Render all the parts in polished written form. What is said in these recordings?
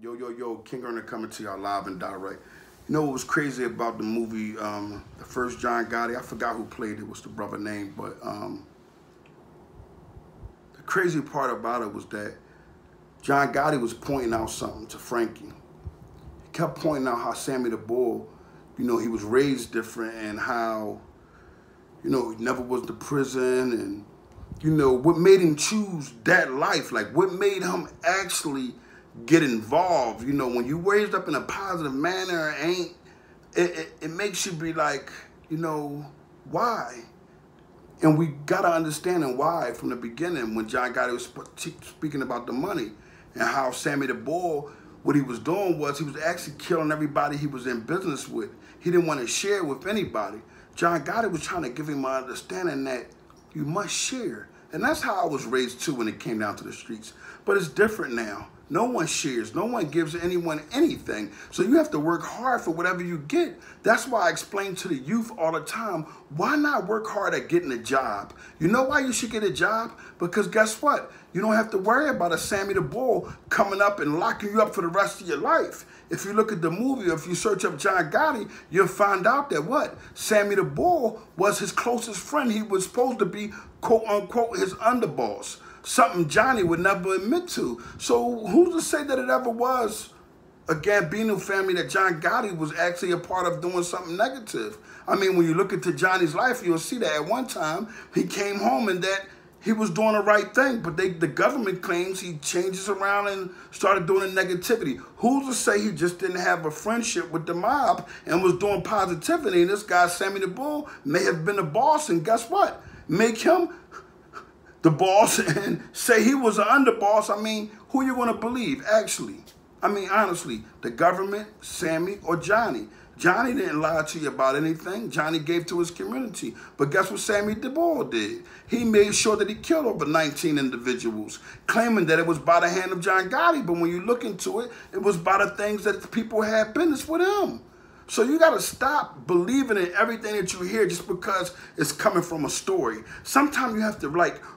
Yo, King Earner coming to y'all live and direct. You know what was crazy about the movie, the first John Gotti? I forgot who played it, what's the brother name, but the crazy part about it was that John Gotti was pointing out something to Frankie. He kept pointing out how Sammy the Bull, he was raised different and how, he never was to prison and, what made him choose that life, like what made him actually get involved. When you raised up in a positive manner, it makes you be like, why? And we gotta understand why from the beginning when John Gotti was speaking about the money and how Sammy the Bull, what he was doing was he was actually killing everybody he was in business with. He didn't want to share with anybody. John Gotti was trying to give him an understanding that you must share. And that's how I was raised too when it came down to the streets. But it's different now. No one shares. No one gives anyone anything. So you have to work hard for whatever you get. That's why I explain to the youth all the time, why not work hard at getting a job? You know why you should get a job? Because guess what? You don't have to worry about a Sammy the Bull coming up and locking you up for the rest of your life. If you look at the movie, or if you search up John Gotti, you'll find out that what? Sammy the Bull was his closest friend. He was supposed to be, quote unquote, his underboss. Something Johnny would never admit to. So who's to say that it ever was a Gambino family that John Gotti was actually a part of doing something negative? I mean, when you look into Johnny's life, you'll see that at one time he came home and that he was doing the right thing, but the government claims he changes around and started doing the negativity. Who's to say he just didn't have a friendship with the mob and was doing positivity? And this guy, Sammy the Bull, may have been the boss, and guess what? Make him the boss and say he was an underboss. I mean, who you going to believe, actually? I mean, honestly, the government, Sammy, or Johnny? Johnny didn't lie to you about anything. Johnny gave to his community. But guess what Sammy the Bull did? He made sure that he killed over 19 individuals, claiming that it was by the hand of John Gotti. But when you look into it, it was by the things that the people had business with him. So you got to stop believing in everything that you hear just because it's coming from a story. Sometimes you have to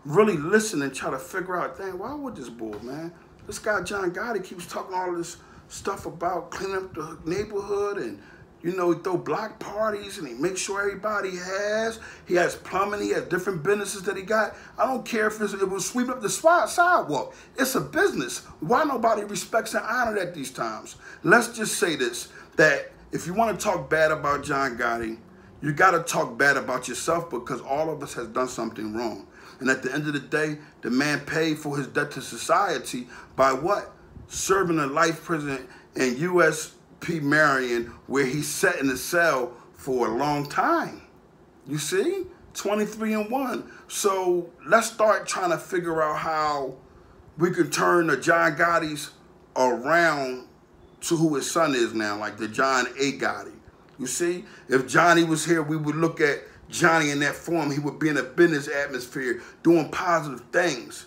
really listen and try to figure out, dang, why would this bull, man? This guy John Gotti keeps talking all this stuff about cleaning up the neighborhood and, he throw block parties and he makes sure everybody he has plumbing, he has different businesses that he got. I don't care if it was sweeping up the sidewalk. It's a business. Why nobody respects and honor at these times? Let's just say this, that if you want to talk bad about John Gotti, you got to talk bad about yourself because all of us has done something wrong. And at the end of the day, the man paid for his debt to society by what? Serving a life prison in U.S.P. Marion where he sat in a cell for a long time. You see? 23-1. So let's start trying to figure out how we could turn the John Gottis around to who his son is now, like the John A. Gotti. You see, if Johnny was here, we would look at Johnny in that form. He would be in a business atmosphere doing positive things.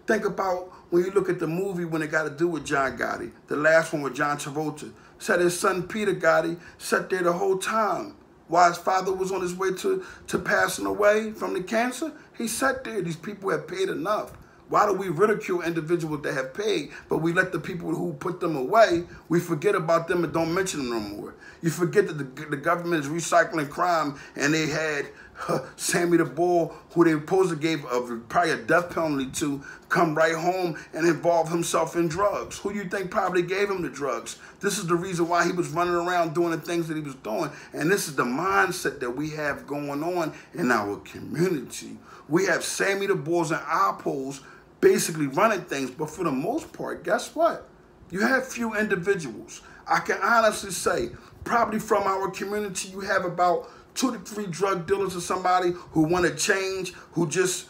Think about when you look at the movie when it got to do with John Gotti, the last one with John Travolta. Said his son Peter Gotti sat there the whole time while his father was on his way to passing away from the cancer. He sat there. These people have paid enough. Why do we ridicule individuals that have paid, but we let the people who put them away, we forget about them and don't mention them no more? You forget that the government is recycling crime, and they had Sammy the Bull, who they supposedly gave probably a death penalty to, come right home and involve himself in drugs. Who do you think probably gave him the drugs? This is the reason why he was running around doing the things that he was doing. And this is the mindset that we have going on in our community. We have Sammy the Bulls and Apples basically running things, but for the most part, guess what? You have few individuals. I can honestly say, probably from our community, you have about 2 to 3 drug dealers or somebody who want to change, who just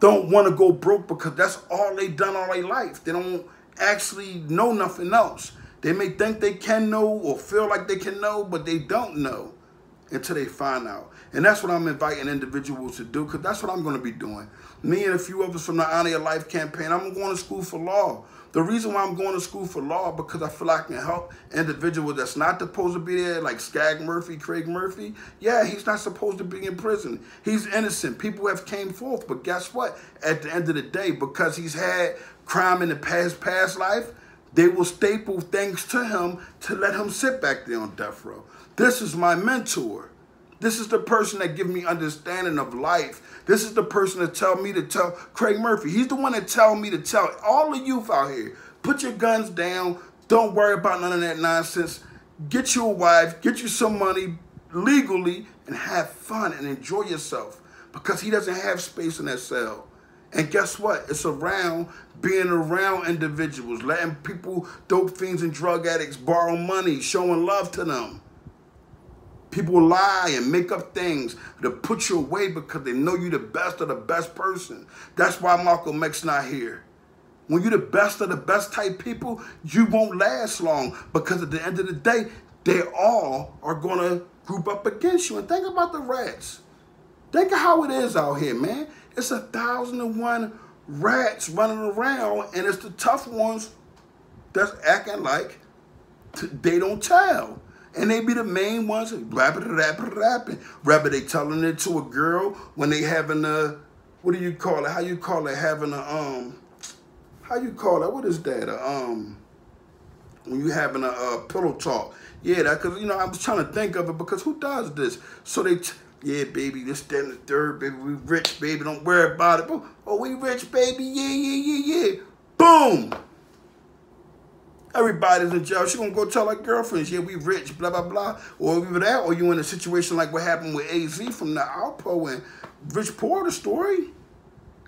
don't want to go broke because that's all they done all their life. They don't actually know nothing else. They may think they can know or feel like they can know, but they don't know until they find out. And that's what I'm inviting individuals to do, because that's what I'm going to be doing. Me and a few of us from the Honor Your Life campaign, I'm going to school for law. The reason why I'm going to school for law, because I feel I can help individuals that's not supposed to be there, like Skag Murphy, Craig Murphy. Yeah, he's not supposed to be in prison. He's innocent. People have came forth. But guess what? At the end of the day, because he's had crime in the past life, They will staple things to him to let him sit back there on death row. This is my mentor. This is the person that gives me understanding of life. This is the person that tell me to tell Craig Murphy. He's the one that tell me to tell all the youth out here, put your guns down. Don't worry about none of that nonsense. Get you a wife, get you some money legally, and have fun and enjoy yourself, because he doesn't have space in that cell. And guess what? It's around being around individuals, letting people, dope fiends and drug addicts, borrow money, showing love to them. People lie and make up things to put you away because they know you're the best of the best person. That's why Malcolm X not here. When you're the best of the best type people, you won't last long, because at the end of the day, they all are going to group up against you. And think about the rats. Think of how it is out here, man. It's 1,001 rats running around, and it's the tough ones that's acting like they don't tell. And they be the main ones rapping. Rather they telling it to a girl when they having a, what do you call it? How you call it? Having a, how you call it? What is that? When you having a pillow talk. Yeah, that, because, you know, I was trying to think of it, because who does this? So they, yeah, baby, this, that, and the third, baby, we rich, baby, don't worry about it. Oh, we rich, baby, yeah. Boom. Everybody's in jail. She gonna go tell her girlfriends, yeah, we rich, blah, blah, blah. Or either that, or you in a situation like what happened with AZ from the Alpo and Rich Poor, the story.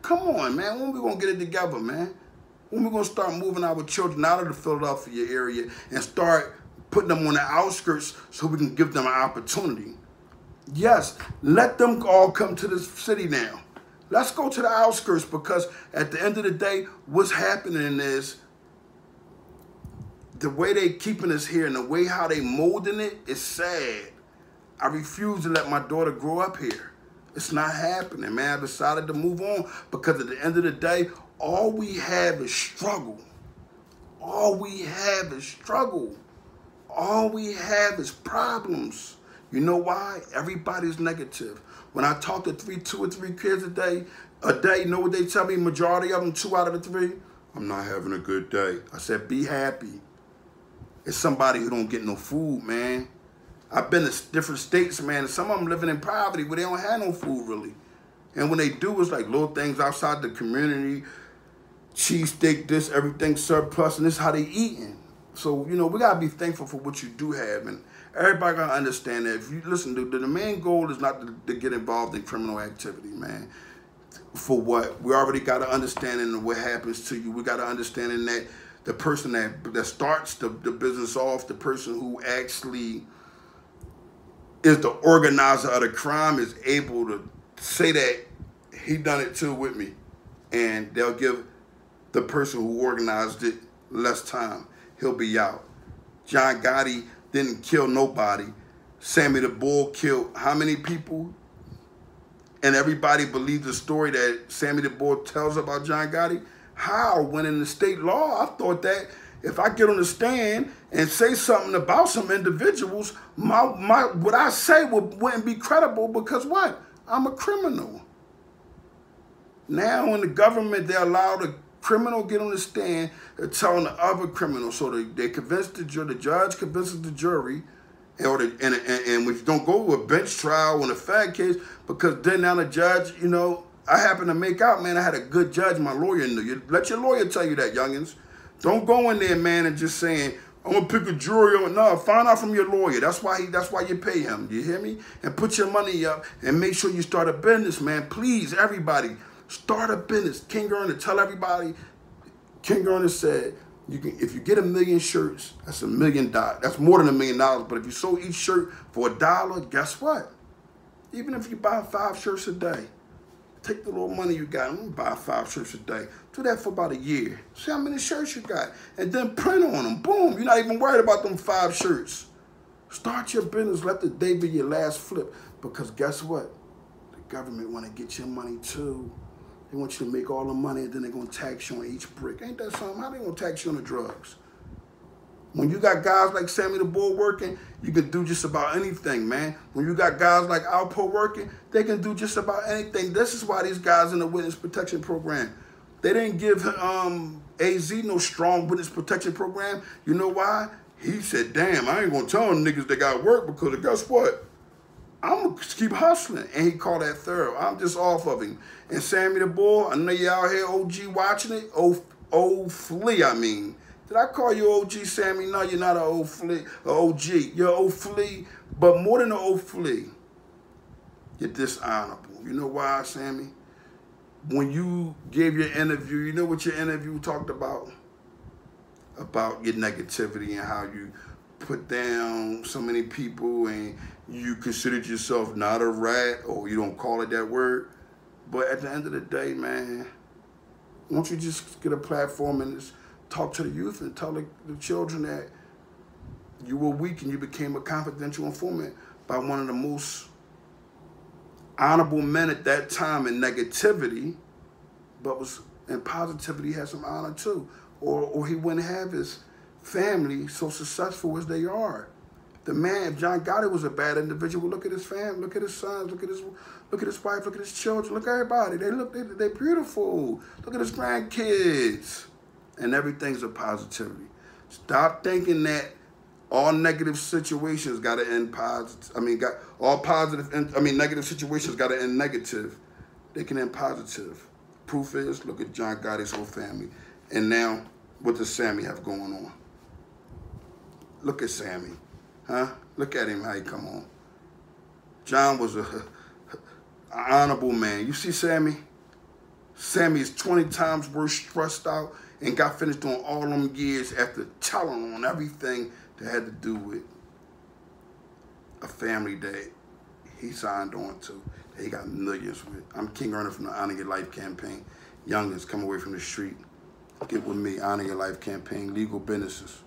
Come on, man. When we gonna get it together, man? When we gonna start moving our children out of the Philadelphia area and start putting them on the outskirts so we can give them an opportunity? Yes, let them all come to this city now. Let's go to the outskirts, because at the end of the day, what's happening is the way they keeping us here and the way how they molding it is sad. I refuse to let my daughter grow up here. It's not happening, man. I decided to move on, because at the end of the day, all we have is struggle. All we have is struggle. All we have is problems. You know why? Everybody's negative. When I talk to two or three kids a day, you know what they tell me? Majority of them, 2 out of the 3, I'm not having a good day. I said, be happy. It's somebody who don't get no food, man. I've been to different states, man, and some of them living in poverty where they don't have no food, really. And when they do, it's like little things outside the community, cheesesteak, this, everything surplus, and this is how they eating. So, you know, we got to be thankful for what you do have, and everybody got to understand that. If you listen, the main goal is not to get involved in criminal activity, man. For what? We already got an understanding of what happens to you. We got an understanding that the person that starts the business off, the person who actually is the organizer of the crime, is able to say that he done it too with me. And they'll give the person who organized it less time. He'll be out. John Gotti didn't kill nobody. Sammy the Bull killed how many people? And everybody believes the story that Sammy the Bull tells about John Gotti. How? When in the state law, I thought that if I get on the stand and say something about some individuals, what I say wouldn't be credible, because what? I'm a criminal. Now in the government, they allow the criminal get on the stand and telling the other criminal. So they convince the judge convinces the jury, and we don't go to a bench trial on a fag case, because then now the judge, you know, I happen to make out, man, I had a good judge, my lawyer knew. You let your lawyer tell you that, youngins. Don't go in there, man, and just saying, I'm gonna pick a jury on. No, find out from your lawyer. That's why you pay him. You hear me? And put your money up and make sure you start a business, man. Please, everybody, start a business. King Earner, tell everybody. King Earner said, if you get 1 million shirts, that's $1 million. That's more than $1 million. But if you sold each shirt for $1, guess what? Even if you buy 5 shirts a day, take the little money you got and buy 5 shirts a day. Do that for about a year. See how many shirts you got. And then print on them. Boom. You're not even worried about them 5 shirts. Start your business. Let the day be your last flip. Because guess what? The government want to get your money too. They want you to make all the money, and then they're going to tax you on each brick. Ain't that something? How they going to tax you on the drugs? When you got guys like Sammy the Bull working, you can do just about anything, man. When you got guys like Alpo working, they can do just about anything. This is why these guys in the witness protection program, they didn't give AZ no strong witness protection program. You know why? He said, damn, I ain't gonna tell them niggas they got work because guess what? I'm gonna keep hustling. And he called that thorough. I'm just off of him. And Sammy the Bull, I know you out here OG watching it. Old Flea, I mean. Did I call you OG, Sammy? No, you're not an old flea, an OG. You're an old flea, but more than an old flea, you're dishonorable. You know why, Sammy? When you gave your interview, you know what your interview talked about? About your negativity and how you put down so many people and you considered yourself not a rat, or you don't call it that word. But at the end of the day, man, won't you just get a platform and just talk to the youth and tell the children that you were weak and you became a confidential informant by one of the most honorable men at that time in negativity, but was in positivity, had some honor too. Or he wouldn't have his family so successful as they are. The man, if John Gotti was a bad individual, look at his family, look at his sons, look at his wife, look at his children, look at everybody. They're beautiful. Look at his grandkids. And everything's a positivity. Stop thinking that all negative situations got to end positive. Negative situations got to end negative. They can end positive. Proof is, look at John Gotti's whole family. And now, what does Sammy have going on? Look at Sammy. Huh? Look at him, how he come on. John was an honorable man. You see Sammy? Sammy is 20 times worse stressed out and got finished doing all them years after telling on everything that had to do with a family that he signed on to, that he got millions with. I'm King Earner from the Honor Your Life campaign. Youngins, come away from the street. Get with me, Honor Your Life campaign, legal businesses.